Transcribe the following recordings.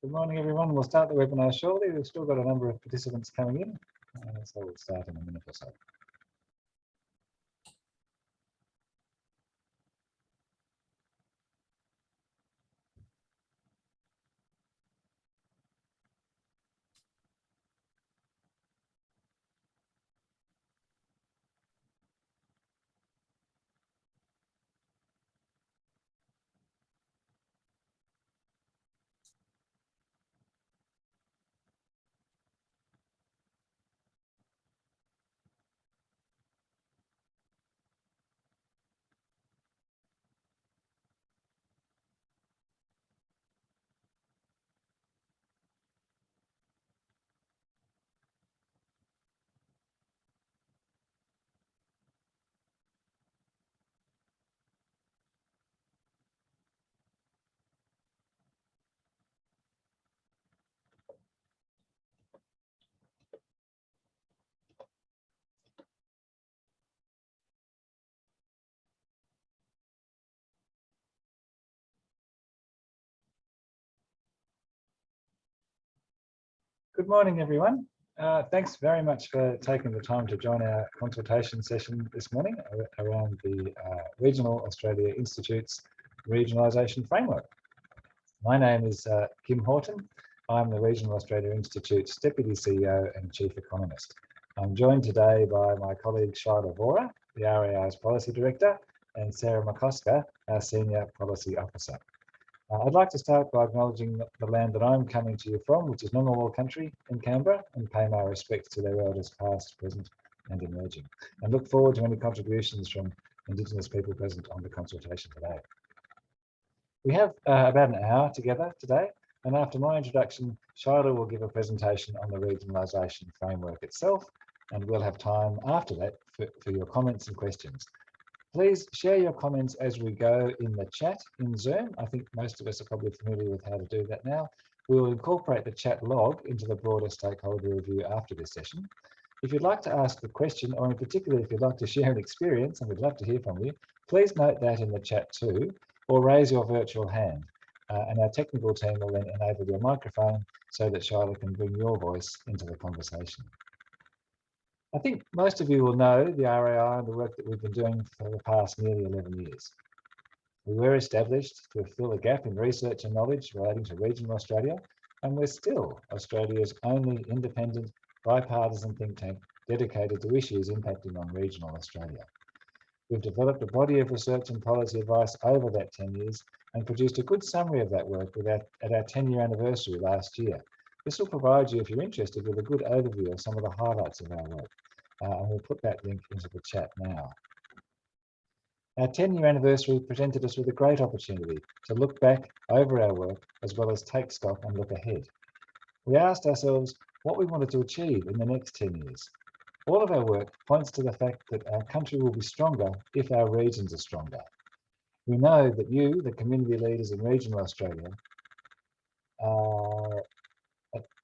Good morning, everyone. We'll start the webinar shortly. We've still got a number of participants coming in, so we'll start in a minute or so. Good morning, everyone. Thanks very much for taking the time to join our consultation session this morning around the Regional Australia Institute's Regionalisation Framework. My name is Kim Horton. I'm the Regional Australia Institute's Deputy CEO and Chief Economist. I'm joined today by my colleague Shyla Vora, the RAR's Policy Director, and Sarah McCosker, our Senior Policy Officer. I'd like to start by acknowledging the land that I'm coming to you from, which is Ngunnawal country in Canberra, and pay my respects to their elders past, present and emerging, and look forward to any contributions from Indigenous people present on the consultation today. We have about an hour together today, and after my introduction, Shyla will give a presentation on the Regionalisation Framework itself, and we'll have time after that for your comments and questions. Please share your comments as we go in the chat in Zoom. I think most of us are probably familiar with how to do that now. We will incorporate the chat log into the broader stakeholder review after this session. If you'd like to ask a question, or in particular, if you'd like to share an experience, and we'd love to hear from you, please note that in the chat too, or raise your virtual hand. And our technical team will then enable your microphone so that Shyla can bring your voice into the conversation. I think most of you will know the RAI and the work that we've been doing for the past nearly 11 years. We were established to fill a gap in research and knowledge relating to regional Australia, and we're still Australia's only independent, bipartisan think tank dedicated to issues impacting on regional Australia. We've developed a body of research and policy advice over that 10 years and produced a good summary of that work at our 10-year anniversary last year. This will provide you, if you're interested, with a good overview of some of the highlights of our work. And we'll put that link into the chat now. Our 10-year anniversary presented us with a great opportunity to look back over our work as well as take stock and look ahead. We asked ourselves what we wanted to achieve in the next 10 years. All of our work points to the fact that our country will be stronger if our regions are stronger. We know that you, the community leaders in regional Australia, are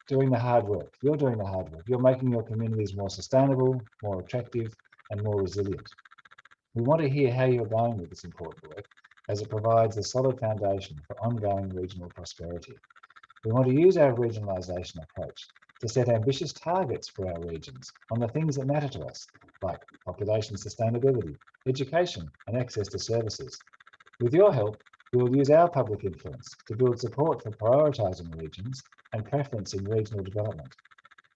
doing the hard work. You're doing the hard work. You're making your communities more sustainable, more attractive, and more resilient. We want to hear how you're going with this important work, as it provides a solid foundation for ongoing regional prosperity. We want to use our regionalisation approach to set ambitious targets for our regions on the things that matter to us, like population sustainability, education, and access to services. With your help, we will use our public influence to build support for prioritising regions and preference in regional development.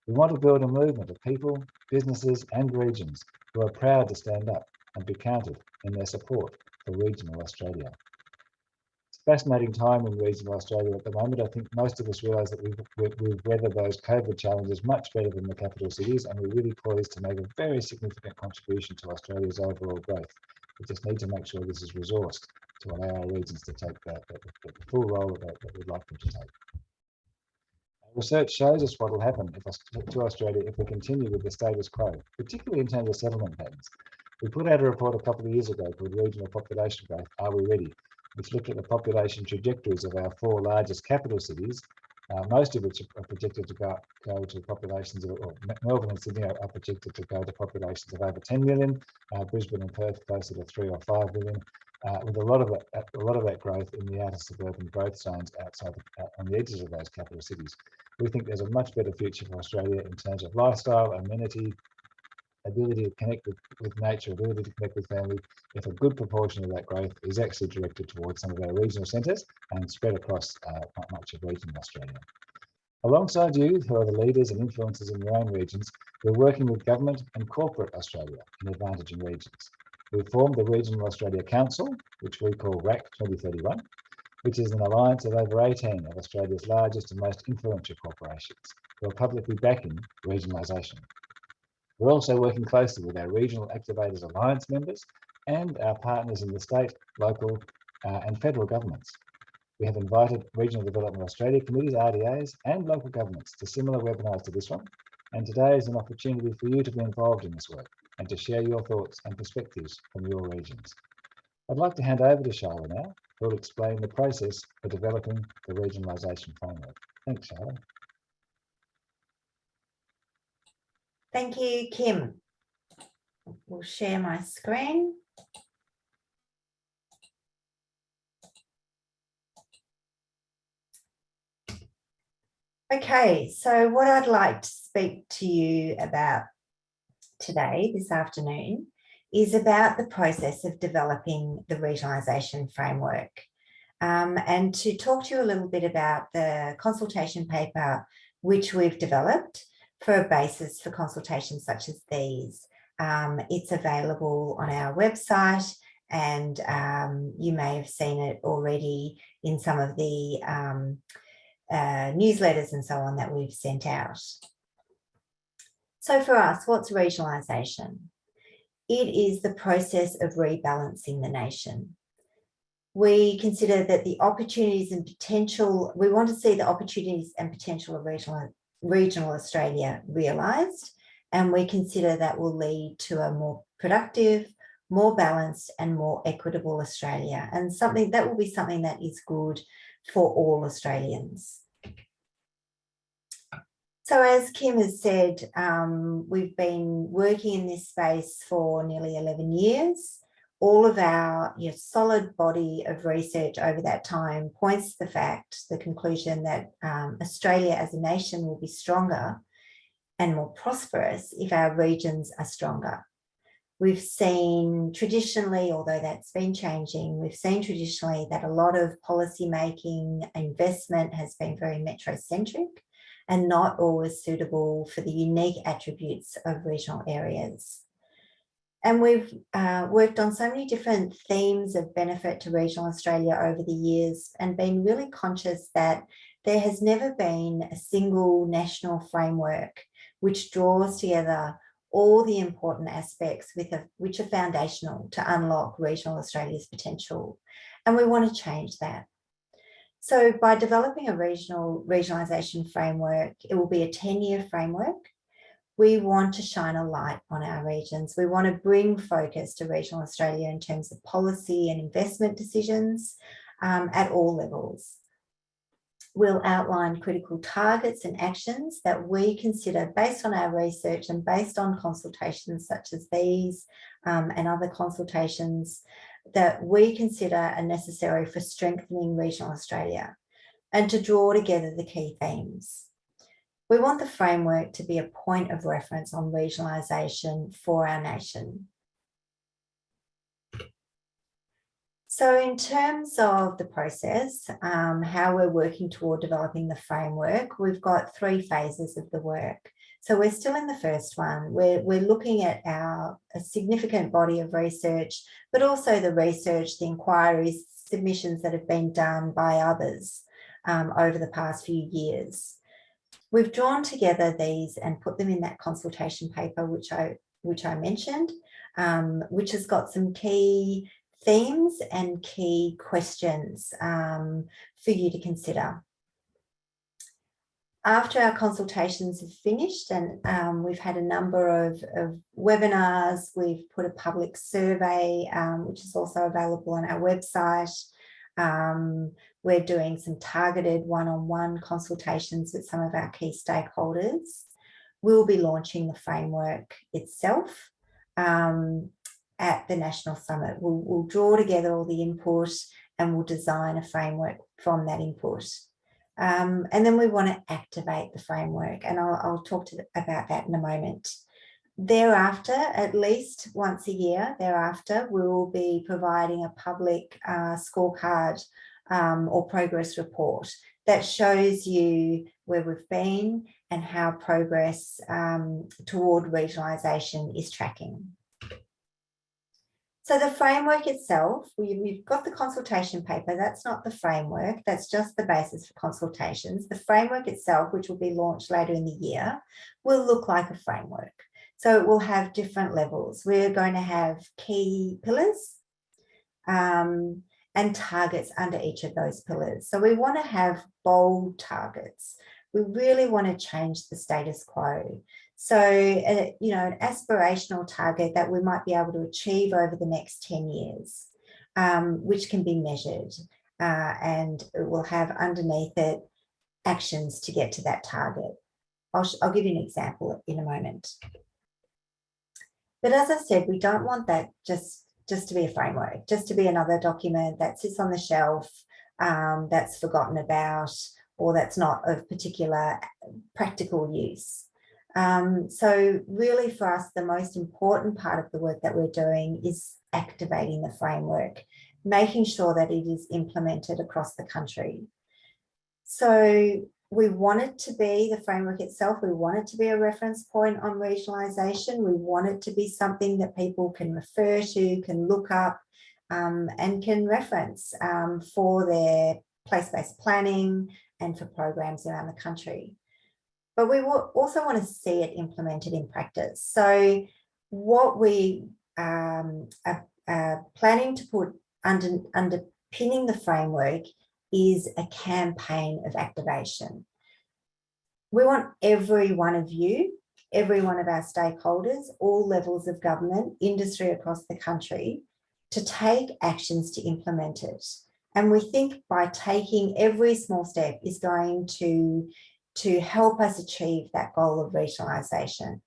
We want to build a movement of people, businesses and regions who are proud to stand up and be counted in their support for regional Australia. It's a fascinating time in regional Australia at the moment. I think most of us realise that we've weathered those COVID challenges much better than the capital cities, and we're really poised to make a very significant contribution to Australia's overall growth. We just need to make sure this is resourced to allow our regions to take the full role that we'd like them to take. Research shows us what will happen to Australia if we continue with the status quo, particularly in terms of settlement patterns. We put out a report a couple of years ago called Regional Population Growth, Are We Ready?, which looked at the population trajectories of our 4 largest capital cities, most of which are projected to go to populations of, or Melbourne and Sydney are projected to go to populations of over 10 million, Brisbane and Perth closer to 3 or 5 million, with a lot of that growth in the outer suburban growth zones outside on the edges of those capital cities. We think there's a much better future for Australia in terms of lifestyle, amenity, ability to connect with nature, ability to connect with family, if a good proportion of that growth is actually directed towards some of our regional centres and spread across much of regional Australia. Alongside you, who are the leaders and influencers in your own regions, we're working with government and corporate Australia in advantaging regions. We've formed the Regional Australia Council, which we call RAC 2031, which is an alliance of over 18 of Australia's largest and most influential corporations who are publicly backing regionalisation. We're also working closely with our Regional Activators Alliance members and our partners in the state, local and federal governments. We have invited Regional Development Australia committees, RDAs, and local governments to similar webinars to this one, and today is an opportunity for you to be involved in this work and to share your thoughts and perspectives from your regions. I'd like to hand over to Charlotte now, who will explain the process for developing the Regionalisation Framework. Thanks, Charlotte. Thank you, Kim. We'll share my screen. Okay, so what I'd like to speak to you about today, this afternoon, is about the process of developing the Regionalisation Framework, and to talk to you a little bit about the consultation paper which we've developed for a basis for consultations such as these. It's available on our website, and you may have seen it already in some of the newsletters and so on that we've sent out. So for us, what's regionalisation? It is the process of rebalancing the nation. We consider that the opportunities and potential, we want to see the opportunities and potential of regional Australia realised, and we consider that will lead to a more productive, more balanced and more equitable Australia, and something that will be something that is good for all Australians. So as Kim has said, we've been working in this space for nearly 11 years. All of our solid body of research over that time points to the conclusion that Australia as a nation will be stronger and more prosperous if our regions are stronger. We've seen traditionally, although that's been changing, we've seen traditionally that a lot of policy making, investment has been very metrocentric and not always suitable for the unique attributes of regional areas. And we've worked on so many different themes of benefit to regional Australia over the years and been really conscious that there has never been a single national framework which draws together all the important aspects which are foundational to unlock regional Australia's potential. And we want to change that. So by developing a regionalisation framework, it will be a 10-year framework. We want to shine a light on our regions. We want to bring focus to regional Australia in terms of policy and investment decisions at all levels. We'll outline critical targets and actions that we consider based on our research and based on consultations such as these and other consultations that we consider are necessary for strengthening regional Australia and to draw together the key themes. We want the framework to be a point of reference on regionalisation for our nation. So in terms of the process, how we're working toward developing the framework, we've got 3 phases of the work. So we're still in the first one. We're looking at a significant body of research, but also the research, the inquiries, submissions that have been done by others over the past few years. We've drawn together these and put them in that consultation paper, which I mentioned, which has got some key themes and key questions for you to consider. After our consultations have finished and we've had a number of webinars, we've put a public survey, which is also available on our website. We're doing some targeted one-on-one consultations with some of our key stakeholders. We'll be launching the framework itself. at the National Summit. We'll draw together all the input and we'll design a framework from that input. And then we want to activate the framework, and I'll talk about that in a moment. Thereafter, at least once a year thereafter, we will be providing a public scorecard or progress report that shows you where we've been and how progress toward regionalisation is tracking. So the framework itself, we've got the consultation paper. That's not the framework. That's just the basis for consultations. The framework itself, which will be launched later in the year, will look like a framework. So it will have different levels. We're going to have key pillars and targets under each of those pillars. So we want to have bold targets. We really want to change the status quo. So, you know, an aspirational target that we might be able to achieve over the next 10 years, which can be measured, and it will have underneath it actions to get to that target. I'll give you an example in a moment. But as I said, we don't want that just to be a framework, just to be another document that sits on the shelf, that's forgotten about, or that's not of particular practical use. So really for us, the most important part of the work that we're doing is activating the framework, making sure that it is implemented across the country. So we want it to be the framework itself. We want it to be a reference point on regionalisation. We want it to be something that people can refer to, can look up, and can reference for their place-based planning and for programs around the country. But we will also want to see it implemented in practice. So what we are planning to put underpinning the framework is a campaign of activation. We want every one of you, every one of our stakeholders, all levels of government, industry across the country, to take actions to implement it. And we think by taking every small step is going to help us achieve that goal of regionalisation.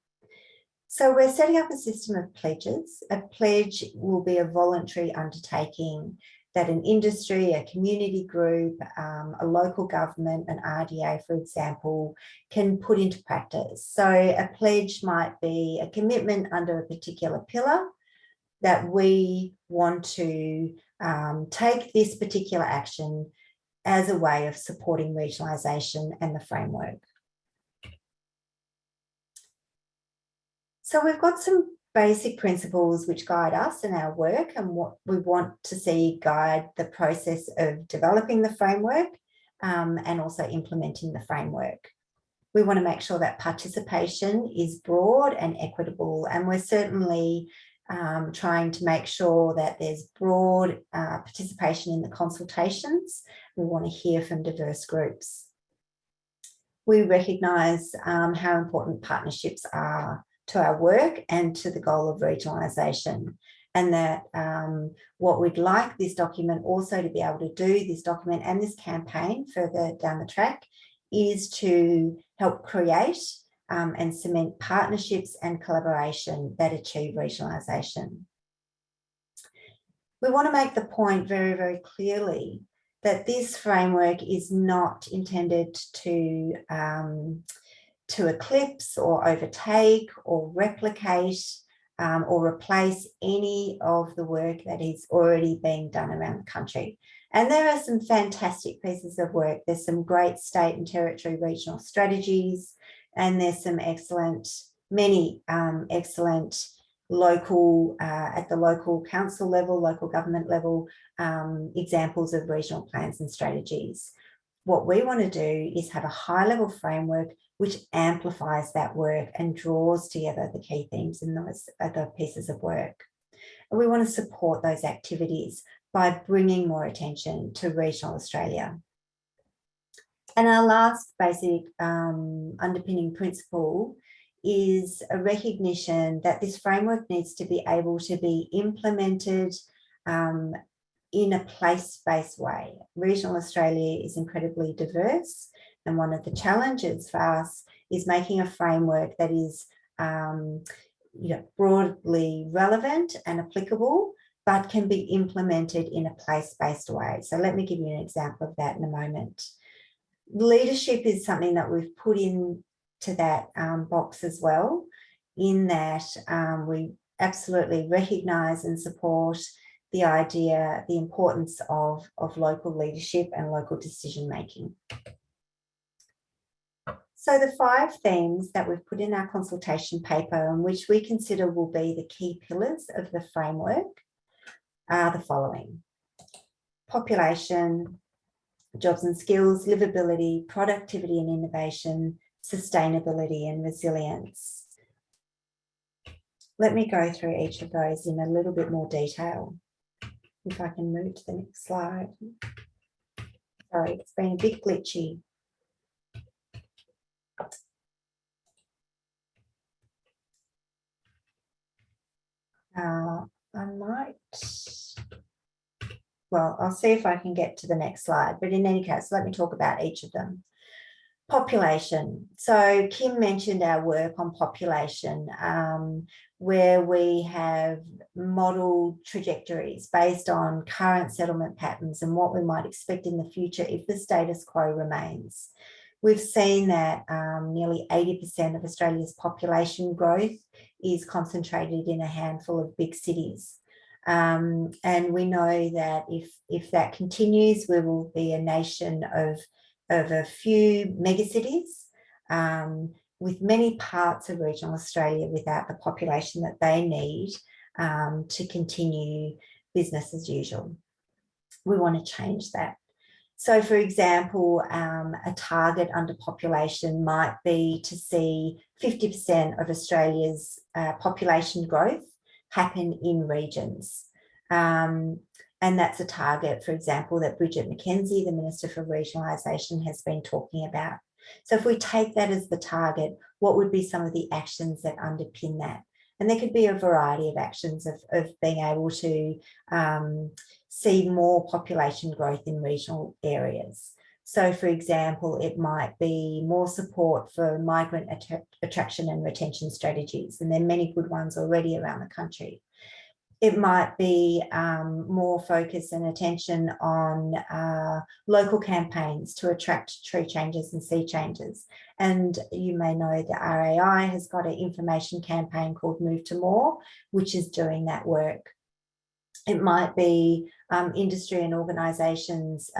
So we're setting up a system of pledges. A pledge will be a voluntary undertaking that an industry, a community group, a local government, an RDA, for example, can put into practice. So a pledge might be a commitment under a particular pillar that we want to take this particular action as a way of supporting regionalisation and the framework. So we've got some basic principles which guide us in our work and what we want to see guide the process of developing the framework and also implementing the framework. We want to make sure that participation is broad and equitable, and we're certainly trying to make sure that there's broad participation in the consultations. We want to hear from diverse groups. We recognise how important partnerships are to our work and to the goal of regionalisation, and that what we'd like this document also to be able to do, this document and this campaign further down the track, is to help create and cement partnerships and collaboration that achieve regionalisation. We want to make the point very, very clearly that this framework is not intended to eclipse or overtake or replicate or replace any of the work that is already being done around the country. And there are some fantastic pieces of work. There's some great state and territory regional strategies, and there's some excellent, many excellent local, at the local council level, local government level, examples of regional plans and strategies. What we want to do is have a high-level framework which amplifies that work and draws together the key themes in those other pieces of work. And we want to support those activities by bringing more attention to regional Australia. And our last basic underpinning principle is a recognition that this framework needs to be able to be implemented in a place-based way. Regional Australia is incredibly diverse, and one of the challenges for us is making a framework that is broadly relevant and applicable, but can be implemented in a place-based way. So let me give you an example of that in a moment. Leadership is something that we've put into that box as well, in that we absolutely recognise and support the idea, the importance of local leadership and local decision making. So the 5 themes that we've put in our consultation paper, and which we consider will be the key pillars of the framework, are the following: population, jobs and skills, livability, productivity and innovation, sustainability and resilience. Let me go through each of those in a little bit more detail. If I can move to the next slide. Sorry, it's been a bit glitchy. I might, well, I'll see if I can get to the next slide, but in any case, let me talk about each of them. Population. So Kim mentioned our work on population, where we have modelled trajectories based on current settlement patterns and what we might expect in the future if the status quo remains. We've seen that nearly 80% of Australia's population growth is concentrated in a handful of big cities. And we know that if that continues, we will be a nation of a few megacities, with many parts of regional Australia without the population that they need to continue business as usual. We want to change that. So, for example, a target under population might be to see 50% of Australia's population growth happen in regions. And that's a target, for example, that Bridget McKenzie, the Minister for Regionalisation, has been talking about. So if we take that as the target, what would be some of the actions that underpin that? And there could be a variety of actions of being able to see more population growth in regional areas. So, for example, it might be more support for migrant attraction and retention strategies, and there are many good ones already around the country. It might be more focus and attention on local campaigns to attract tree changes and sea changes. And you may know the RAI has got an information campaign called Move to More, which is doing that work. It might be industry and organisations,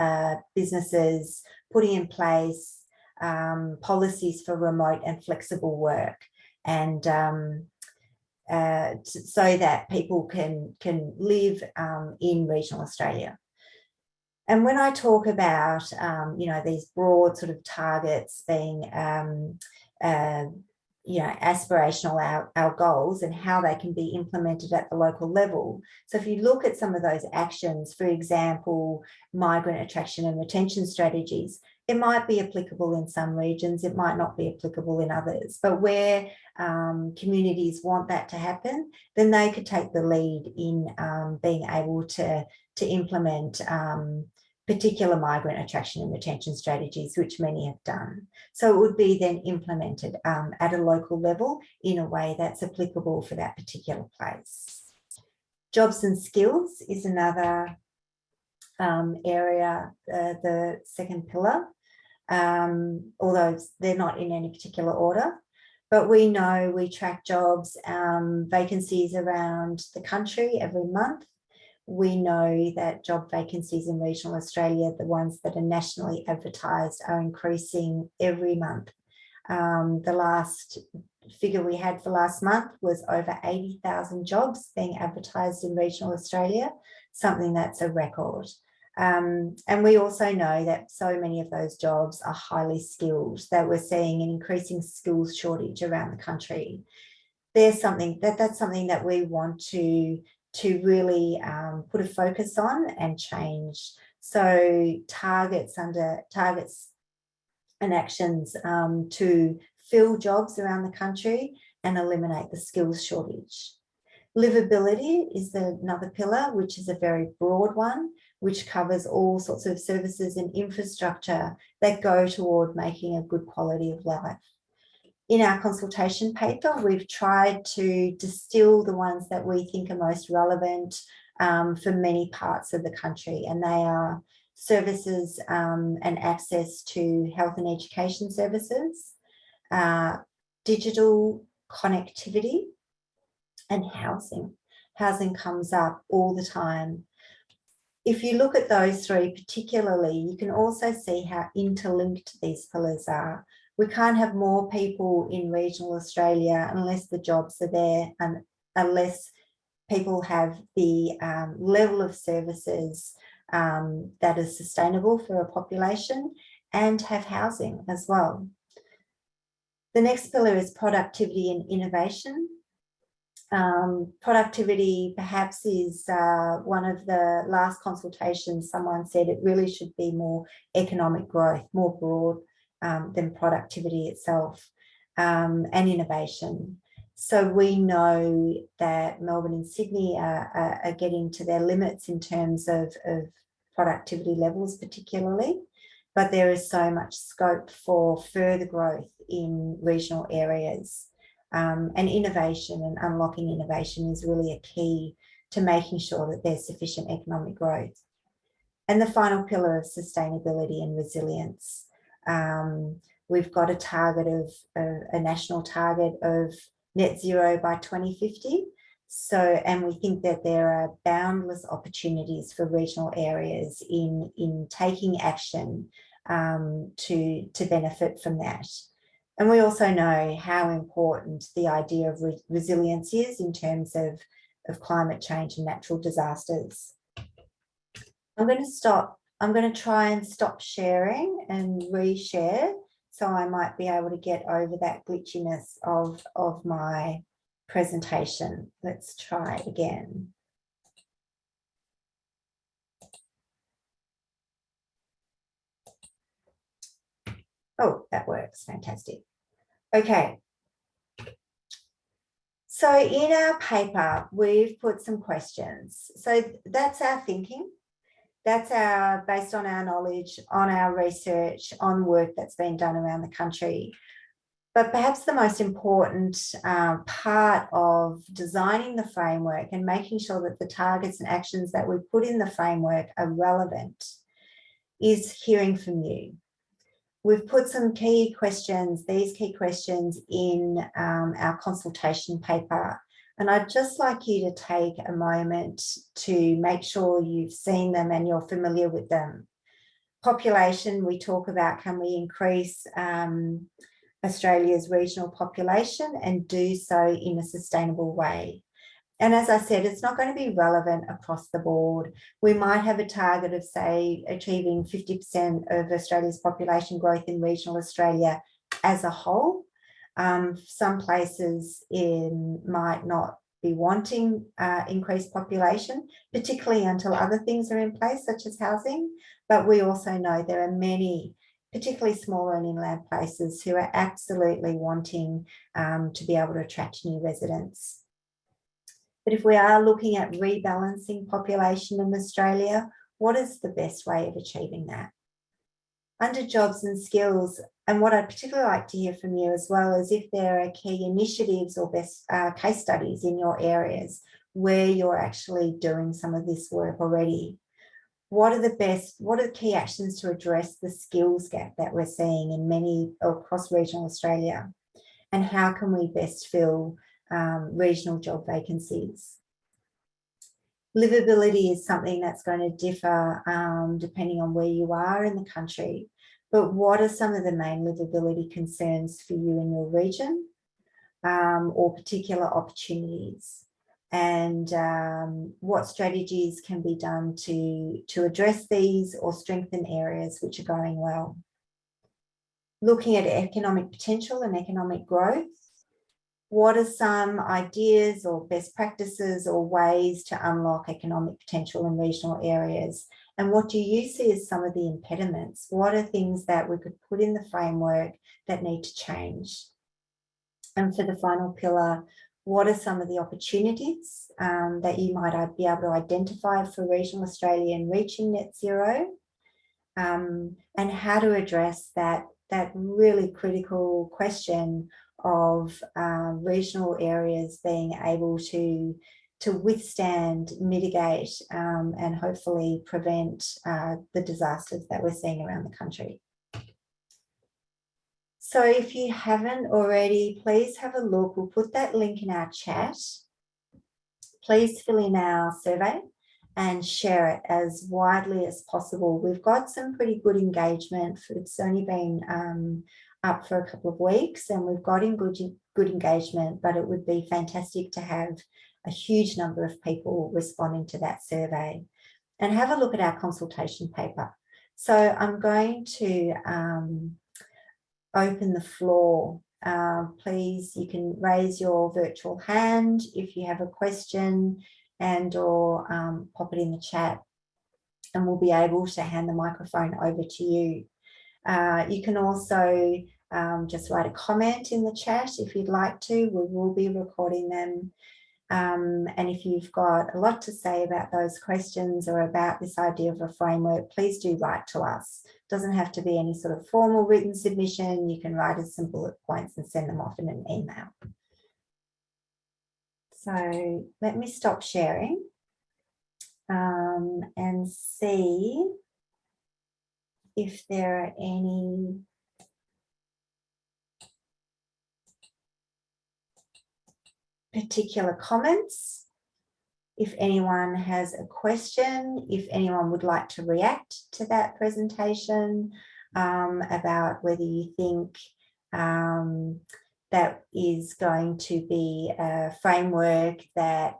businesses putting in place policies for remote and flexible work, and so that people can live in regional Australia. And when I talk about, these broad sort of targets being, aspirational, our goals, and how they can be implemented at the local level. So if you look at some of those actions, for example, migrant attraction and retention strategies, it might be applicable in some regions, it might not be applicable in others, but where communities want that to happen, then they could take the lead in being able to implement particular migrant attraction and retention strategies, which many have done. So it would be then implemented at a local level in a way that's applicable for that particular place. Jobs and skills is another area, the second pillar, although they're not in any particular order. But we know we track jobs, vacancies around the country every month. We know that job vacancies in regional Australia, the ones that are nationally advertised, are increasing every month. The last figure we had for last month was over 80,000 jobs being advertised in regional Australia, something that's a record. And we also know that so many of those jobs are highly skilled, that we're seeing an increasing skills shortage around the country. That's something that we want to really put a focus on and change. So targets and actions to fill jobs around the country and eliminate the skills shortage. Livability is another pillar, which is a very broad one, which covers all sorts of services and infrastructure that go toward making a good quality of life. In our consultation paper, we've tried to distill the ones that we think are most relevant for many parts of the country, and they are services and access to health and education services, digital connectivity, and housing. Housing comes up all the time. If you look at those three particularly, you can also see how interlinked these pillars are. We can't have more people in regional Australia unless the jobs are there and unless people have the level of services that is sustainable for a population and have housing as well. The next pillar is productivity and innovation. Productivity perhaps is one of the last consultations someone said it really should be more economic growth, more broad than productivity itself, and innovation. So we know that Melbourne and Sydney are getting to their limits in terms of productivity levels particularly, but there is so much scope for further growth in regional areas. And innovation and unlocking innovation is really a key to making sure that there's sufficient economic growth. And the final pillar of sustainability and resilience. We've got a target of a national target of net zero by 2050. So, and we think that there are boundless opportunities for regional areas in taking action to benefit from that. And we also know how important the idea of resilience is in terms of climate change and natural disasters. I'm going to try and stop sharing and reshare, so I might be able to get over that glitchiness of my presentation. Let's try again. Oh, that works. Fantastic. Okay. So in our paper, we've put some questions. So that's our thinking. That's based on our knowledge, on our research, on work that's been done around the country. But perhaps the most important part of designing the framework and making sure that the targets and actions that we put in the framework are relevant is hearing from you. We've put some key questions, these key questions in our consultation paper. And I'd just like you to take a moment to make sure you've seen them and you're familiar with them. Population, we talk about, can we increase Australia's regional population and do so in a sustainable way? And as I said, it's not going to be relevant across the board. We might have a target of, say, achieving 50% of Australia's population growth in regional Australia as a whole. Some places might not be wanting increased population, particularly until other things are in place, such as housing. But we also know there are many, particularly smaller and inland places, who are absolutely wanting to be able to attract new residents. But if we are looking at rebalancing population in Australia, what is the best way of achieving that? Under jobs and skills, and what I'd particularly like to hear from you as well is if there are key initiatives or best case studies in your areas where you're actually doing some of this work already. What are the key actions to address the skills gap that we're seeing in many across regional Australia? And how can we best fill regional job vacancies? Livability is something that's going to differ depending on where you are in the country. But what are some of the main livability concerns for you in your region or particular opportunities? And what strategies can be done to address these or strengthen areas which are going well? Looking at economic potential and economic growth, what are some ideas or best practices or ways to unlock economic potential in regional areas? And what do you see as some of the impediments? What are things that we could put in the framework that need to change? And for the final pillar, what are some of the opportunities that you might be able to identify for regional Australia in reaching net zero? And how to address that really critical question of regional areas being able to withstand, mitigate, and hopefully prevent the disasters that we're seeing around the country. So if you haven't already, please have a look. We'll put that link in our chat. Please fill in our survey and share it as widely as possible. We've got some pretty good engagement. It's only been up for a couple of weeks and we've got good engagement, but it would be fantastic to have a huge number of people responding to that survey. And have a look at our consultation paper. So I'm going to open the floor. Please, you can raise your virtual hand if you have a question and or pop it in the chat and we'll be able to hand the microphone over to you. You can also just write a comment in the chat if you'd like to. We will be recording them. And if you've got a lot to say about those questions or about this idea of a framework, please do write to us. It doesn't have to be any sort of formal written submission. You can write us some bullet points and send them off in an email. So let me stop sharing and see if there are any particular comments. If anyone has a question, if anyone would like to react to that presentation about whether you think that is going to be a framework that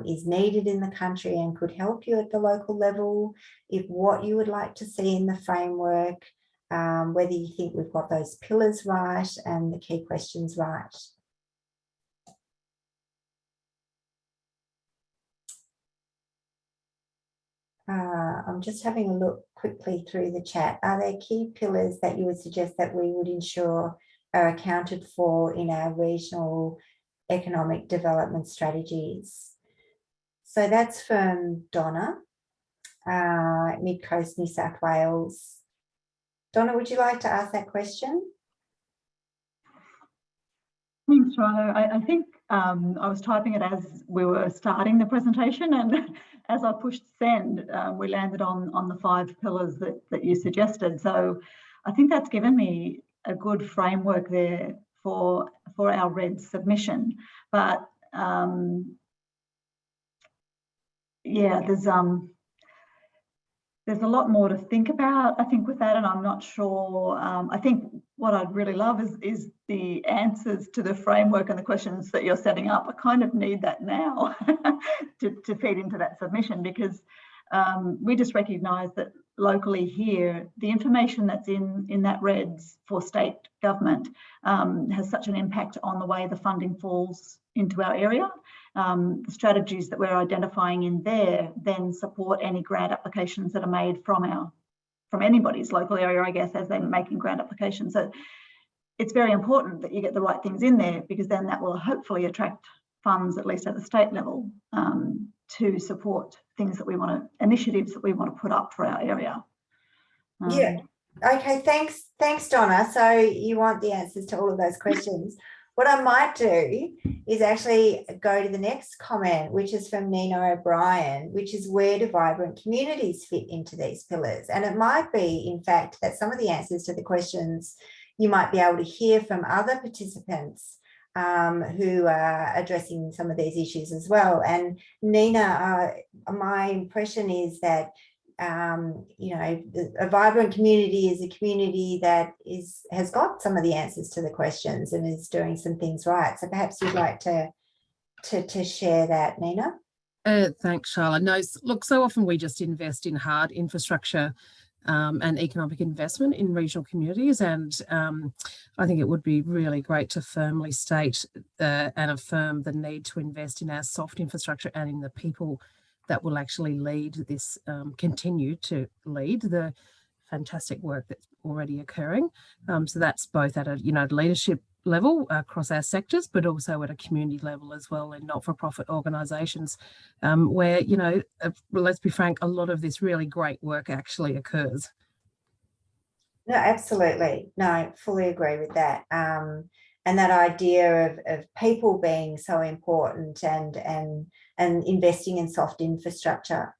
is needed in the country and could help you at the local level, if what you would like to see in the framework, whether you think we've got those pillars right and the key questions right. I'm just having a look quickly through the chat. Are there key pillars that you would suggest that we would ensure are accounted for in our regional economic development strategies? So that's from Donna, Mid Coast, New South Wales. Donna, would you like to ask that question? Thanks, Rhino. I think I was typing it as we were starting the presentation, and as I pushed send, we landed on the 5 pillars that you suggested. So I think that's given me a good framework there for our red submission. But yeah, there's a lot more to think about, I think, with that, and I'm not sure. I think what I'd really love is the answers to the framework and the questions that you're setting up. I kind of need that now to feed into that submission, because we just recognise that locally here, the information that's in that REDS for state government has such an impact on the way the funding falls into our area. The strategies that we're identifying in there then support any grant applications that are made from anybody's local area, I guess, as they're making grant applications. So it's very important that you get the right things in there, because then that will hopefully attract funds, at least at the state level, to support things that we want to, initiatives that we want to put up for our area. Yeah. Okay, thanks, Donna. So you want the answers to all of those questions. What I might do is actually go to the next comment, which is from Nina O'Brien, which is, where do vibrant communities fit into these pillars? And it might be, in fact, that some of the answers to the questions you might be able to hear from other participants who are addressing some of these issues as well. And Nina, my impression is that you know, a vibrant community is a community that has got some of the answers to the questions and is doing some things right. So perhaps you'd like to share that, Nina. Thanks, Charlotte. No, look, so often we just invest in hard infrastructure and economic investment in regional communities, and I think it would be really great to firmly state and affirm the need to invest in our soft infrastructure and in the people that will actually lead this, continue to lead the fantastic work that's already occurring. So that's both at a leadership level across our sectors, but also at a community level as well, in not-for-profit organisations, where, let's be frank, a lot of this really great work actually occurs. No, absolutely. No, fully agree with that. and that idea of people being so important and investing in soft infrastructure.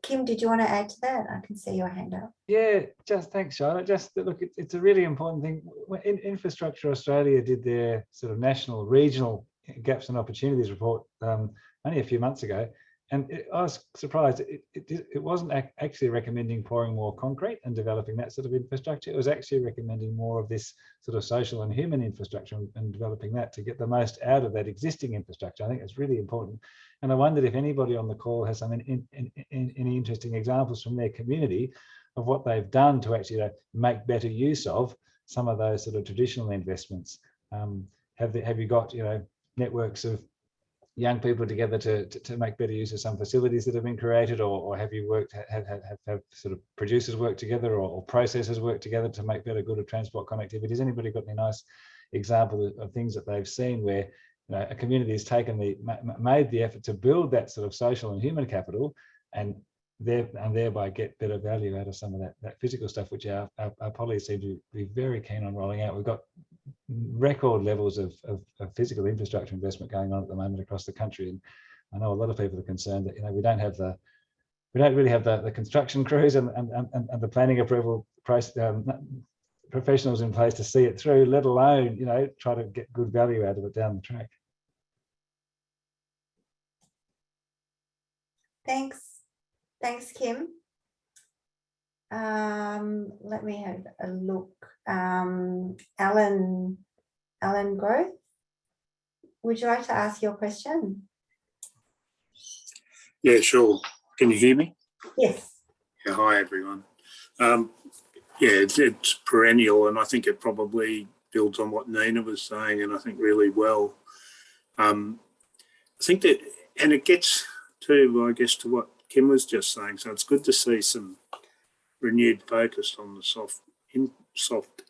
Kim, did you want to add to that? I can see your hand up. Yeah, just thanks, Charlotte. Just look, it's a really important thing. When Infrastructure Australia did their sort of national regional gaps and opportunities report only a few months ago, and I was surprised. It wasn't actually recommending pouring more concrete and developing that sort of infrastructure. It was actually recommending more of this sort of social and human infrastructure and developing that to get the most out of that existing infrastructure. I think it's really important. And I wondered if anybody on the call has some any interesting examples from their community of what they've done to actually make better use of some of those sort of traditional investments. Have you got networks of young people together to make better use of some facilities that have been created, or have you worked have sort of producers work together or processors work together to make better good of transport connectivity? Has anybody got any nice example of things that they've seen where a community has made the effort to build that sort of social and human capital and thereby get better value out of some of that physical stuff, which our polys seem to be very keen on rolling out. We've got record levels of physical infrastructure investment going on at the moment across the country, and I know a lot of people are concerned that we don't really have the construction crews and the planning approval professionals in place to see it through, let alone try to get good value out of it down the track. Thanks, Kim. Let me have a look. Alan Grove, would you like to ask your question? Yeah, sure. Can you hear me? Yes. Yeah, hi, everyone. Yeah, it's perennial, and I think it probably builds on what Nina was saying, and I think really well. I think that, and it gets to, I guess, to what Kim was just saying. So it's good to see some renewed focus on the soft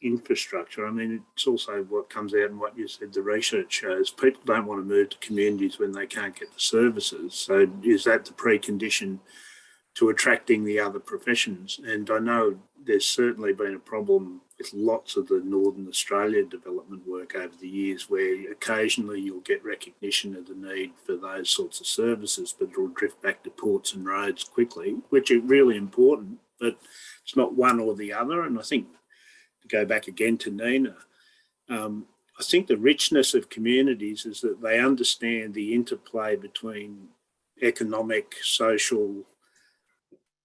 infrastructure. I mean, it's also what comes out in what you said, the research shows. People don't want to move to communities when they can't get the services. So is that the precondition to attracting the other professions? And I know there's certainly been a problem with lots of the Northern Australia development work over the years, where occasionally you'll get recognition of the need for those sorts of services, but it'll drift back to ports and roads quickly, which are really important, but it's not one or the other. And I think, to go back again to Nina, I think the richness of communities is that they understand the interplay between economic, social,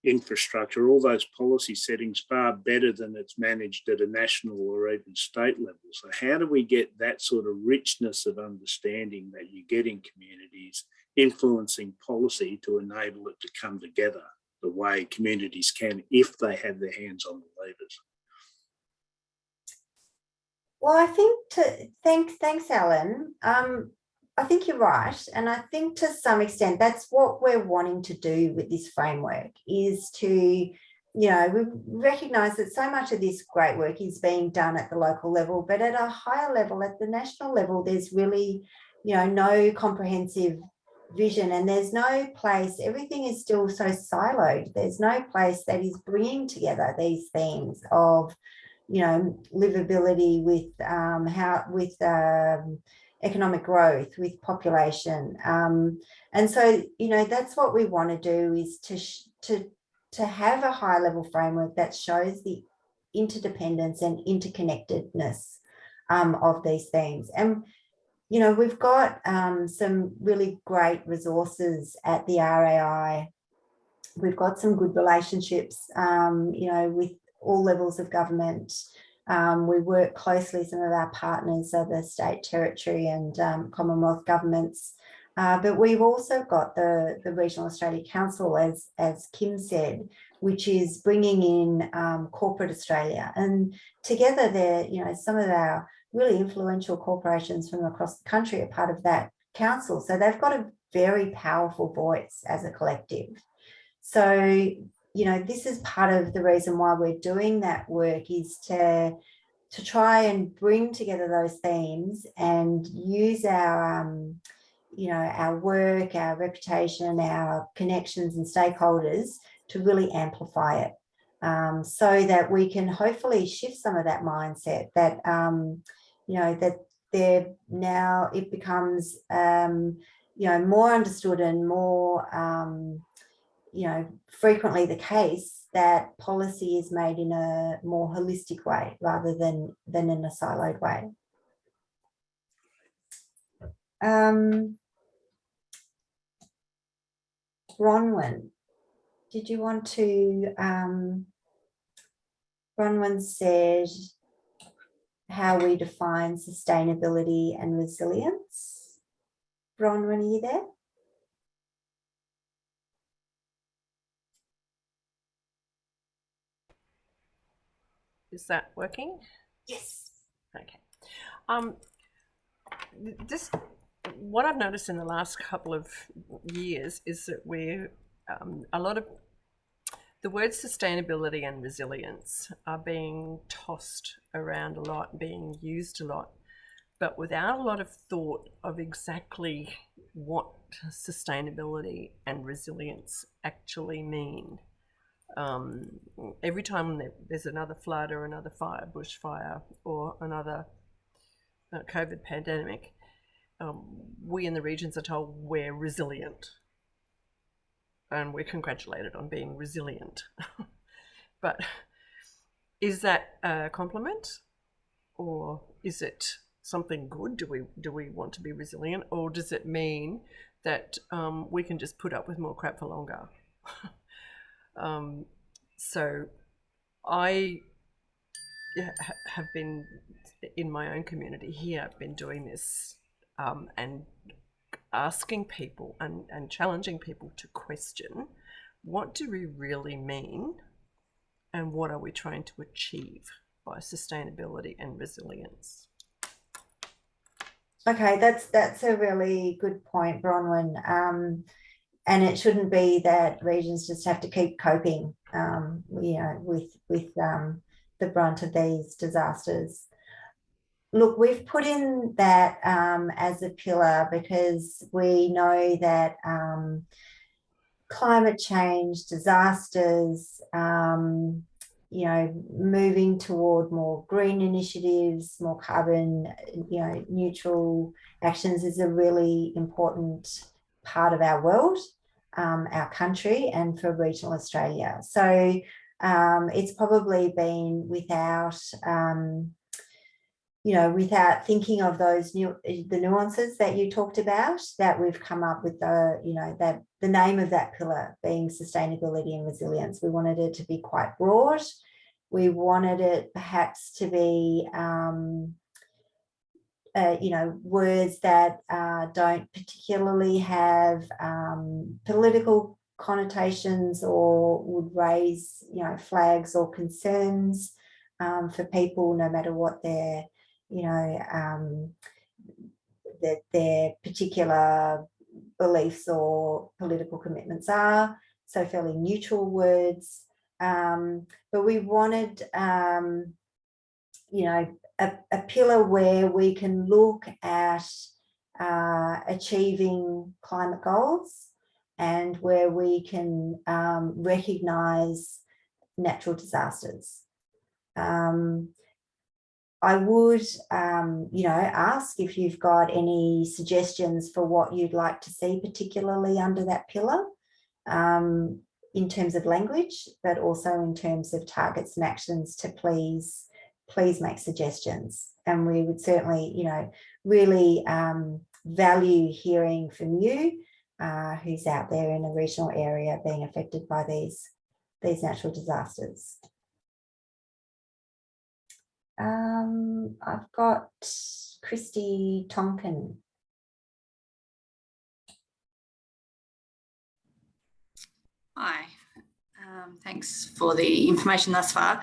infrastructure, all those policy settings far better than it's managed at a national or even state level. So how do we get that sort of richness of understanding that you get in communities influencing policy to enable it to come together the way communities can if they have their hands on the levers? Well, I think thanks, Alan. I think you're right. And I think to some extent, that's what we're wanting to do with this framework, is to, we recognise that so much of this great work is being done at the local level, but at a higher level, at the national level, there's really, no comprehensive vision, and there's no place, everything is still so siloed. There's no place that is bringing together these themes of, livability with economic growth, with population, and so that's what we want to do, is to have a high level framework that shows the interdependence and interconnectedness of these things. And we've got some really great resources at the RAI. We've got some good relationships with all levels of government. We work closely, some of our partners are the state, territory and Commonwealth governments. But we've also got the Regional Australia Council, as Kim said, which is bringing in corporate Australia. And together they're, some of our really influential corporations from across the country are part of that council. So they've got a very powerful voice as a collective. So this is part of the reason why we're doing that work, is to try and bring together those themes and use our, our work, our reputation, our connections and stakeholders to really amplify it, so that we can hopefully shift some of that mindset that, that now it becomes more understood and more frequently the case that policy is made in a more holistic way rather than in a siloed way. Bronwyn, did you want to, Bronwyn said how we define sustainability and resilience. Bronwyn, are you there? Is that working? Yes. Okay. What I've noticed in the last couple of years is that we're a lot of the words sustainability and resilience are being tossed around a lot, being used a lot, but without a lot of thought of exactly what sustainability and resilience actually mean. Every time there's another flood or another fire, bushfire, or another COVID pandemic, we in the regions are told we're resilient, and we're congratulated on being resilient. But is that a compliment, or is it something good? Do we want to be resilient, or does it mean that we can just put up with more crap for longer? So I have been, in my own community here, I've been doing this and asking people and challenging people to question, what do we really mean and what are we trying to achieve by sustainability and resilience? Okay, that's a really good point, Bronwyn. And it shouldn't be that regions just have to keep coping, with the brunt of these disasters. Look, we've put in that as a pillar because we know that climate change, disasters, moving toward more green initiatives, more carbon, neutral actions is a really important part of our world, our country, and for regional Australia. So it's probably been without thinking of those the nuances that you talked about, that we've come up with the name of that pillar being sustainability and resilience. We wanted it to be quite broad. We wanted it perhaps to be words that don't particularly have political connotations or would raise flags or concerns for people, no matter what their their particular beliefs or political commitments are. So fairly neutral words, but we wanted a pillar where we can look at achieving climate goals and where we can recognise natural disasters. I would, ask if you've got any suggestions for what you'd like to see, particularly under that pillar, in terms of language, but also in terms of targets and actions, to please make suggestions. And we would certainly, really value hearing from you, who's out there in a regional area being affected by these natural disasters. I've got Christy Tonkin. Hi, thanks for the information thus far.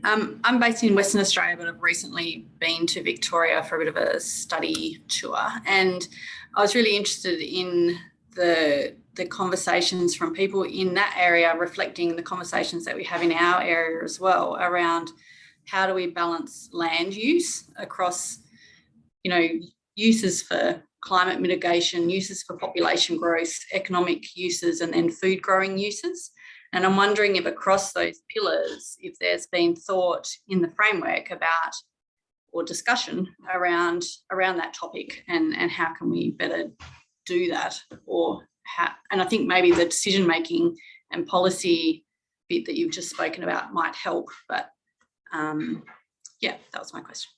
I'm based in Western Australia, but I've recently been to Victoria for a bit of a study tour, and I was really interested in the conversations from people in that area, reflecting the conversations that we have in our area as well, around how do we balance land use across, uses for climate mitigation, uses for population growth, economic uses, and then food growing uses. And I'm wondering if across those pillars, if there's been thought in the framework about or discussion around that topic, and how can we better do that, or how, and I think maybe the decision making and policy bit that you've just spoken about might help, but yeah, that was my question.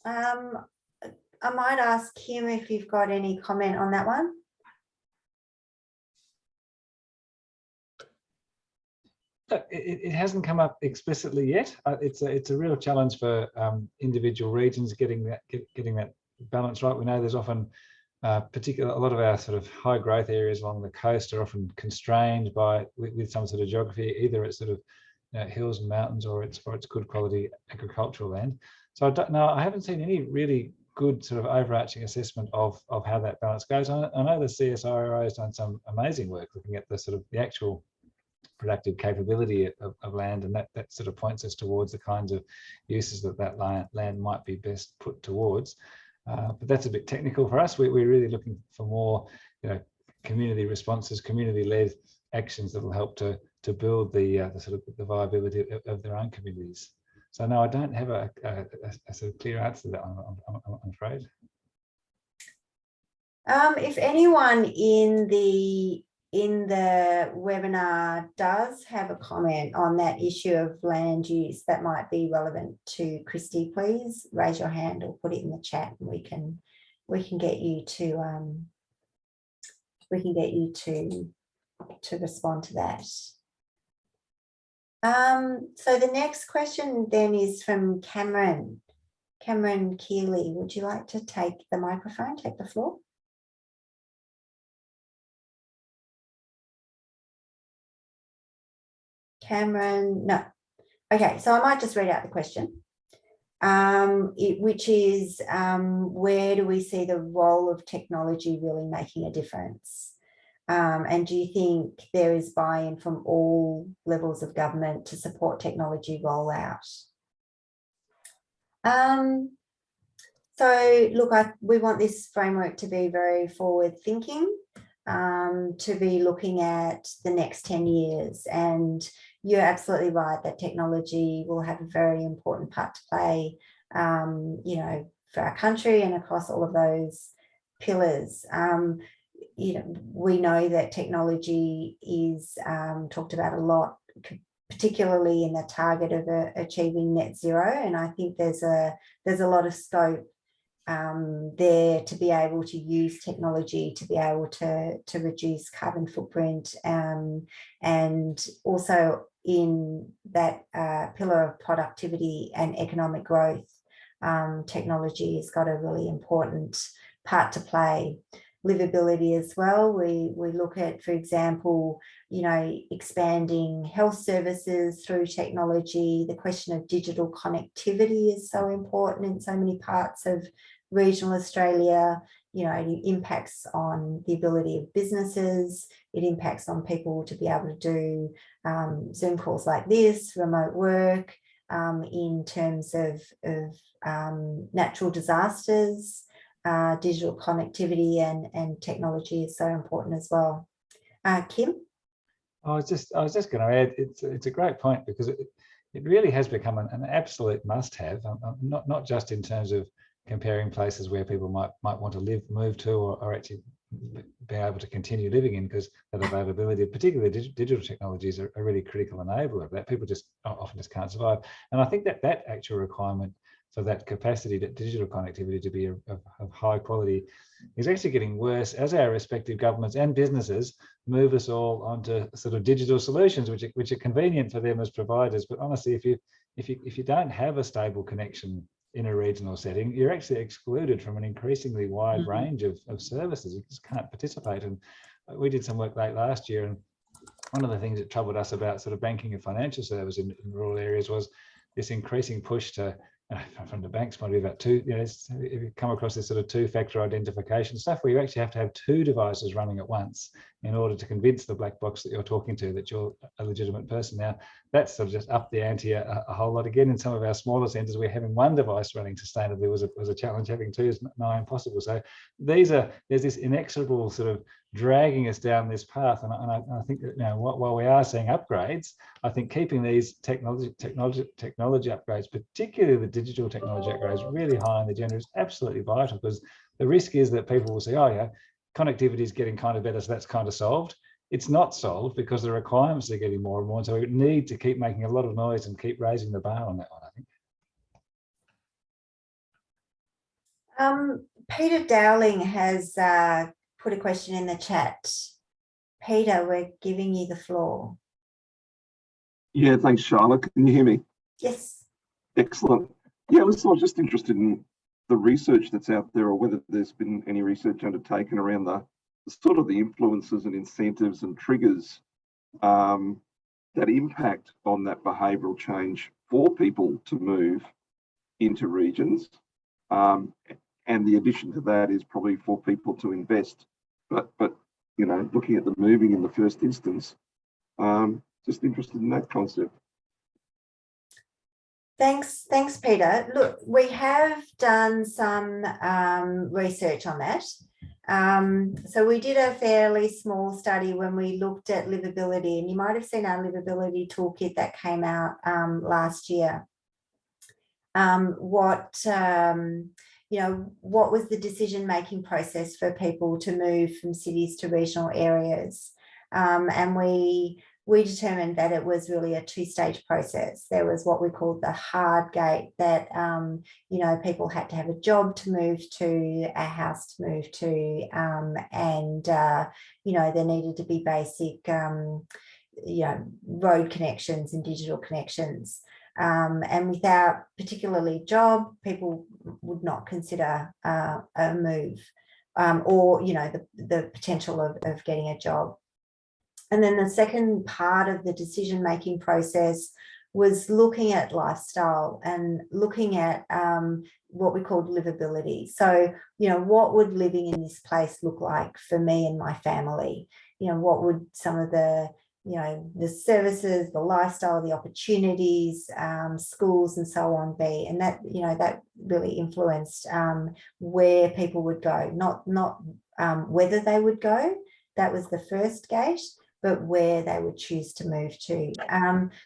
I might ask Kim if you've got any comment on that one. It hasn't come up explicitly yet. It's a real challenge for individual regions getting that balance right. We know there's often a lot of our sort of high growth areas along the coast are often constrained with some sort of geography. Either it's sort of hills and mountains, or it's good quality agricultural land. So I haven't seen any really good sort of overarching assessment of how that balance goes. I know the CSIRO has done some amazing work looking at the actual productive capability of land, and that sort of points us towards the kinds of uses that land might be best put towards. But that's a bit technical for us. We're really looking for more, community responses, community-led actions that will help to build the viability of their own communities. So no, I don't have a sort of clear answer to that, I'm afraid. If anyone in the webinar does have a comment on that issue of land use that might be relevant to Christy, please raise your hand or put it in the chat, and we can get you to respond to that. So the next question then is from Cameron Keeley. Would you like to take the microphone, take the floor? Cameron, no. Okay, so I might just read out the question, which is, where do we see the role of technology really making a difference? And do you think there is buy-in from all levels of government to support technology rollout? So look, we want this framework to be very forward-thinking, to be looking at the next 10 years. And you're absolutely right that technology will have a very important part to play, for our country and across all of those pillars. We know that technology is talked about a lot, particularly in the target of achieving net zero. And I think there's a lot of scope there to be able to use technology to be able to reduce carbon footprint, and also in that pillar of productivity and economic growth, technology has got a really important part to play. Livability as well. We look at, for example, expanding health services through technology. The question of digital connectivity is so important in so many parts of regional Australia. It impacts on the ability of businesses. It impacts on people to be able to do Zoom calls like this, remote work, in terms of natural disasters. Digital connectivity and technology is so important as well. Kim? I was just going to add, it's a great point, because it really has become an absolute must-have, not just in terms of comparing places where people might want to move to, or actually be able to continue living in, because that availability, particularly digital technologies, are a really critical enabler of that. People just often can't survive. And I think that actual requirement for that capacity, that digital connectivity to be of high quality, is actually getting worse as our respective governments and businesses move us all onto sort of digital solutions, which are convenient for them as providers. But honestly, if you don't have a stable connection in a regional setting, you're actually excluded from an increasingly wide range of services. You just can't participate. And we did some work late last year, and one of the things that troubled us about sort of banking and financial services in rural areas was this increasing push to, from the bank's point of view, about if you come across this sort of two-factor identification stuff, where you actually have to have two devices running at once in order to convince the black box that you're talking to that you're a legitimate person. Now, that's sort of just upped the ante a whole lot. Again, in some of our smaller centres, where having one device running sustainably was a challenge. Having two is nigh impossible. So there's this inexorable sort of dragging us down this path. And I think that, you know, while we are seeing upgrades, I think keeping these technology upgrades, particularly the digital technology upgrades, really high on the agenda is absolutely vital, because the risk is that people will say, oh yeah, connectivity is getting kind of better, so that's kind of solved. It's not solved, because the requirements are getting more and more. And so we need to keep making a lot of noise and keep raising the bar on that one, I think. Peter Dowling has put a question in the chat. Peter, we're giving you the floor. Yeah, thanks, Charlotte. Can you hear me? Yes. Excellent. Yeah, I was just interested in the research that's out there, or whether there's been any research undertaken around the sort of the influences and incentives and triggers that impact on that behavioural change for people to move into regions. And the addition to that is probably for people to invest. But you know, looking at the moving in the first instance, just interested in that concept. Thanks, Peter. Look, we have done some research on that. So we did a fairly small study when we looked at livability, and you might have seen our livability toolkit that came out last year. You know, what was the decision-making process for people to move from cities to regional areas? And we determined that it was really a two-stage process. There was what we called the hard gate, that you know, people had to have a job to move to, a house to move to, and you know, there needed to be basic you know, road connections and digital connections. And without particularly job, people would not consider a move, or, you know, the potential of getting a job. And then the second part of the decision-making process was looking at lifestyle and looking at what we called livability. So, you know, what would living in this place look like for me and my family? You know, what would some of the, you know, the services, the lifestyle, the opportunities, schools and so on be? And that, you know, that really influenced where people would go, not whether they would go. That was the first gate, but where they would choose to move to.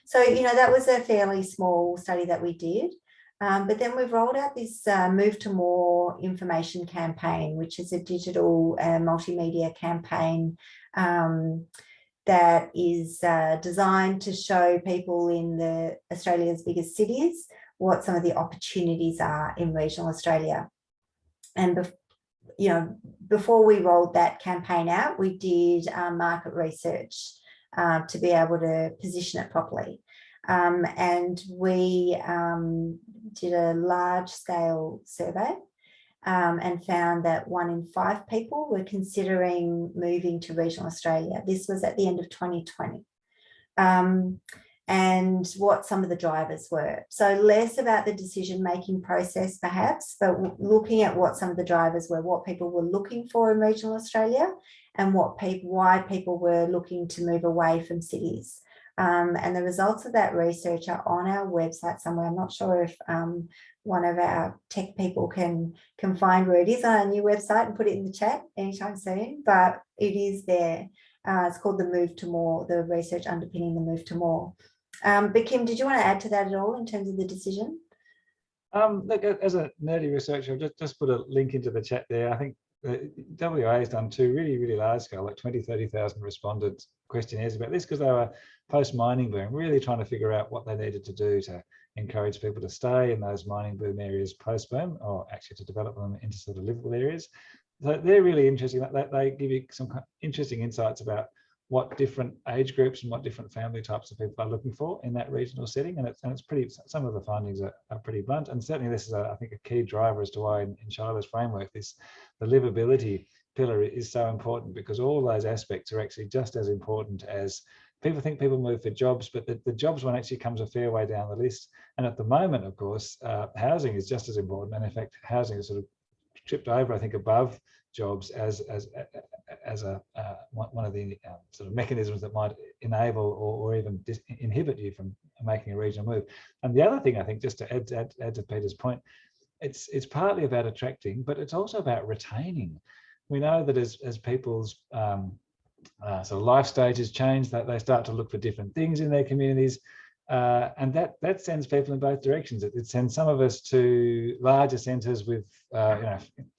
So, you know, that was a fairly small study that we did. But then we've rolled out this Move to More information campaign, which is a digital multimedia campaign that is designed to show people in Australia's biggest cities what some of the opportunities are in regional Australia. And you know, before we rolled that campaign out, we did market research to be able to position it properly. And we did a large-scale survey and found that 1 in 5 people were considering moving to regional Australia. This was at the end of 2020. And what some of the drivers were. So less about the decision-making process perhaps, but looking at what some of the drivers were, what people were looking for in regional Australia, and why people were looking to move away from cities. And the results of that research are on our website somewhere. I'm not sure if one of our tech people can find where it is on our new website and put it in the chat anytime soon, but it is there. It's called the Move to More, the research underpinning the Move to More. But Kim, did you want to add to that at all in terms of the decision? Look, as a nerdy researcher, I've just put a link into the chat there. I think the WA has done 2 really large scale, like 20,000-30,000 respondent questionnaires about this, because they were post-mining boom, really trying to figure out what they needed to do to encourage people to stay in those mining boom areas post-boom, or actually to develop them into sort of livable areas. So they're really interesting. They give you some interesting insights about what different age groups and what different family types of people are looking for in that regional setting, and it's pretty. Some of the findings are pretty blunt, and certainly this is I think a key driver as to why in Charlotte's framework the livability pillar is so important, because all those aspects are actually just as important as people think. People move for jobs, but the jobs one actually comes a fair way down the list. And at the moment, of course, housing is just as important, and in fact, housing is sort of tripped over, I think, above jobs as one of the sort of mechanisms that might enable or even inhibit you from making a regional move. And the other thing, I think, just to add to Peter's point, it's partly about attracting, but it's also about retaining we know that as people's sort of life stages change, that they start to look for different things in their communities, and that sends people in both directions. It sends some of us to larger centres with,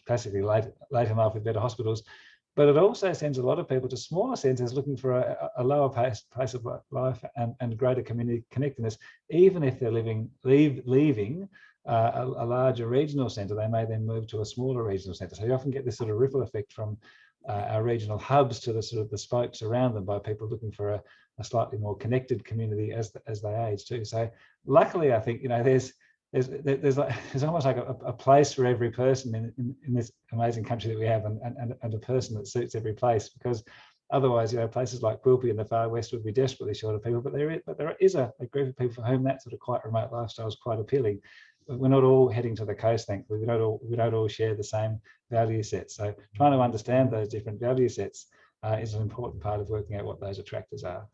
classically late in life with better hospitals, but it also sends a lot of people to smaller centres looking for a lower pace of life and greater community connectedness. Even if they're leaving a larger regional centre, they may then move to a smaller regional centre. So you often get this sort of ripple effect from our regional hubs to the sort of the spokes around them, by people looking for a slightly more connected community as they age too. So luckily, I think there's almost like a place for every person in this amazing country that we have, and a person that suits every place, because otherwise, places like Quilpie in the far west would be desperately short of people. But there is a group of people for whom that sort of quite remote lifestyle is quite appealing. We're not all heading to the coast, thankfully. We don't all share the same value sets. So trying to understand those different value sets is an important part of working out what those attractors are.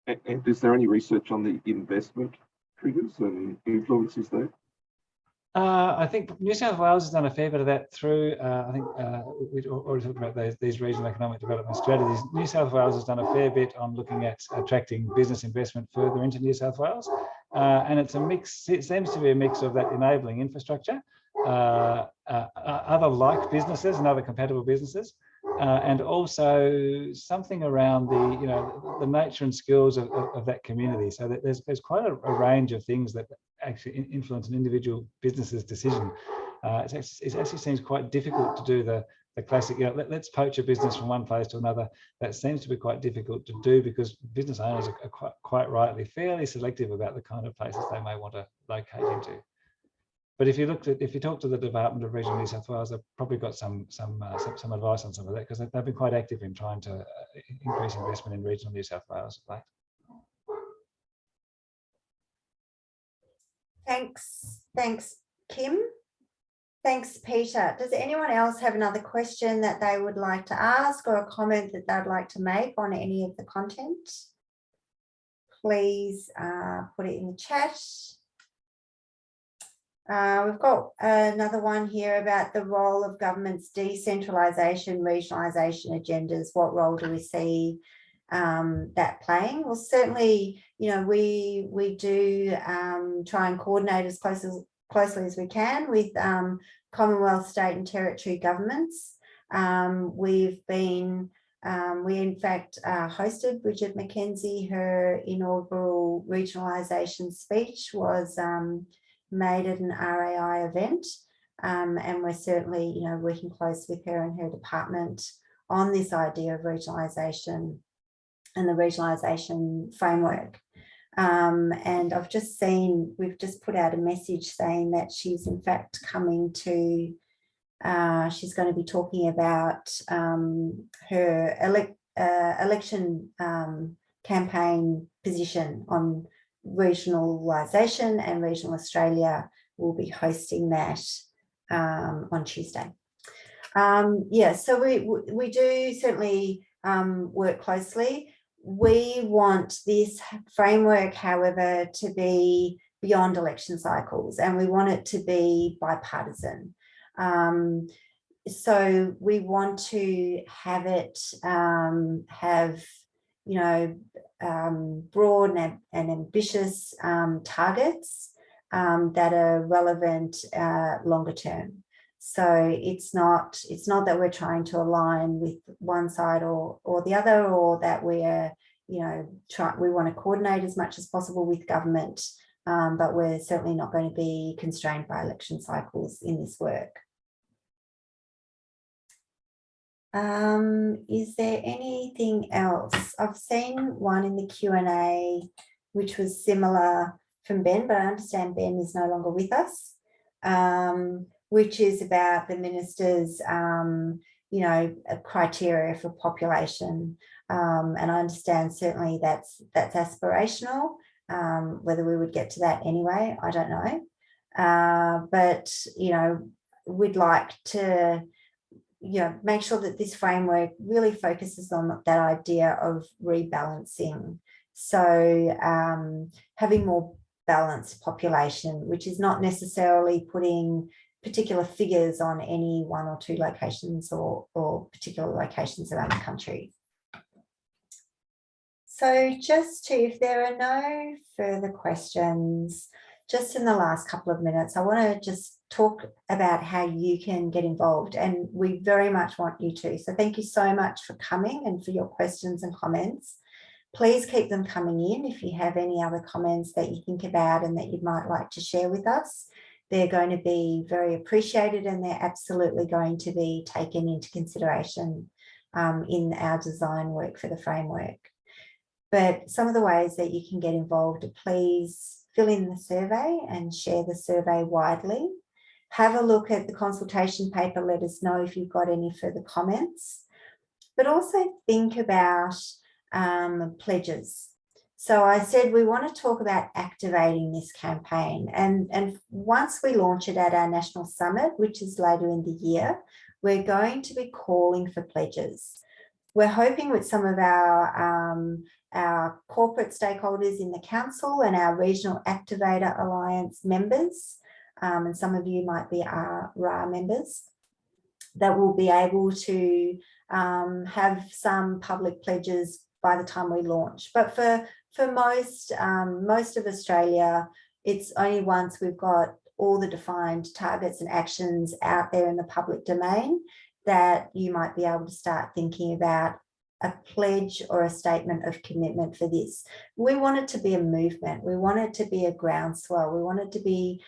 And is there any research on the investment triggers and influences there? I think New South Wales has done a fair bit of that through, I think we already talked about these regional economic development strategies. New South Wales has done a fair bit on looking at attracting business investment further into New South Wales. And it's a mix, it seems to be a mix of that enabling infrastructure, other like businesses and other compatible businesses, and also something around the nature and skills of that community. So that there's quite a range of things that actually influence an individual business's decision. It actually seems quite difficult to do the classic, let's poach a business from one place to another. That seems to be quite difficult to do, because business owners are quite rightly fairly selective about the kind of places they may want to locate into. But if you talk to the Department of Regional New South Wales, they've probably got some advice on some of that, because they've been quite active in trying to increase investment in regional New South Wales of late. Thanks, Kim. Thanks, Peter. Does anyone else have another question that they would like to ask, or a comment that they'd like to make on any of the content? Please put it in the chat. We've got another one here about the role of government's decentralisation, regionalisation agendas. What role do we see that playing? Well, certainly, we do try and coordinate as closely as we can with Commonwealth, state and territory governments. We in fact hosted Bridget McKenzie. Her inaugural regionalisation speech was made at an RAI event, and we're certainly working close with her and her department on this idea of regionalisation and the regionalisation framework. And I've just seen, we've just put out a message saying that she's in fact coming to, she's going to be talking about her election campaign position on regionalisation, and Regional Australia will be hosting that on Tuesday. So we do certainly work closely. We want this framework, however, to be beyond election cycles, and we want it to be bipartisan. So we want to have it have broad and ambitious targets that are relevant longer term. So it's not that we're trying to align with one side or the other, or that we're we want to coordinate as much as possible with government, but we're certainly not going to be constrained by election cycles in this work. Is there anything else? I've seen one in the Q&A which was similar from Ben, but I understand Ben is no longer with us, which is about the minister's criteria for population, and I understand certainly that's aspirational. Whether we would get to that anyway, I don't know, but we'd like to make sure that this framework really focuses on that idea of rebalancing. So having more balanced population, which is not necessarily putting particular figures on any one or two locations or particular locations around the country. So just to, if there are no further questions, just in the last couple of minutes, I want to just talk about how you can get involved, and we very much want you to. So thank you so much for coming and for your questions and comments. Please keep them coming in if you have any other comments that you think about and that you might like to share with us. They're going to be very appreciated, and they're absolutely going to be taken into consideration in our design work for the framework. But some of the ways that you can get involved are, please fill in the survey and share the survey widely. Have a look at the consultation paper. Let us know if you've got any further comments. But also think about pledges. So I said we want to talk about activating this campaign. And once we launch it at our National Summit, which is later in the year, we're going to be calling for pledges. We're hoping with some of our corporate stakeholders in the council and our Regional Activator Alliance members, and some of you might be our RA members, that will be able to have some public pledges by the time we launch. But for most of Australia, it's only once we've got all the defined targets and actions out there in the public domain that you might be able to start thinking about a pledge or a statement of commitment for this. We want it to be a movement. We want it to be a groundswell. We want it to be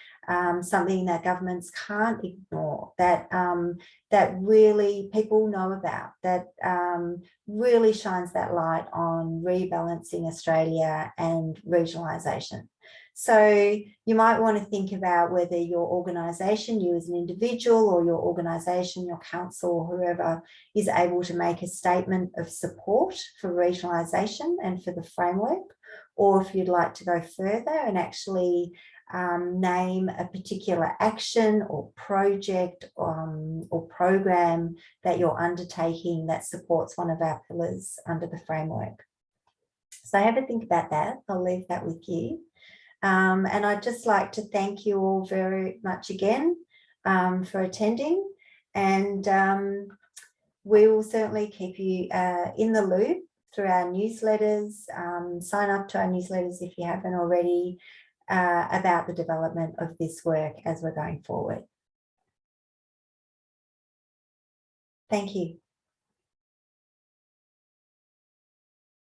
something that governments can't ignore, that that really people know about, that really shines that light on rebalancing Australia and regionalisation. So you might want to think about whether your organisation, you as an individual, or your organisation, your council, or whoever is able to make a statement of support for regionalisation and for the framework, or if you'd like to go further and actually name a particular action or project or program that you're undertaking that supports one of our pillars under the framework. So have a think about that. I'll leave that with you. And I'd just like to thank you all very much again for attending, and we will certainly keep you in the loop through our newsletters. Sign up to our newsletters if you haven't already, about the development of this work as we're going forward. Thank you.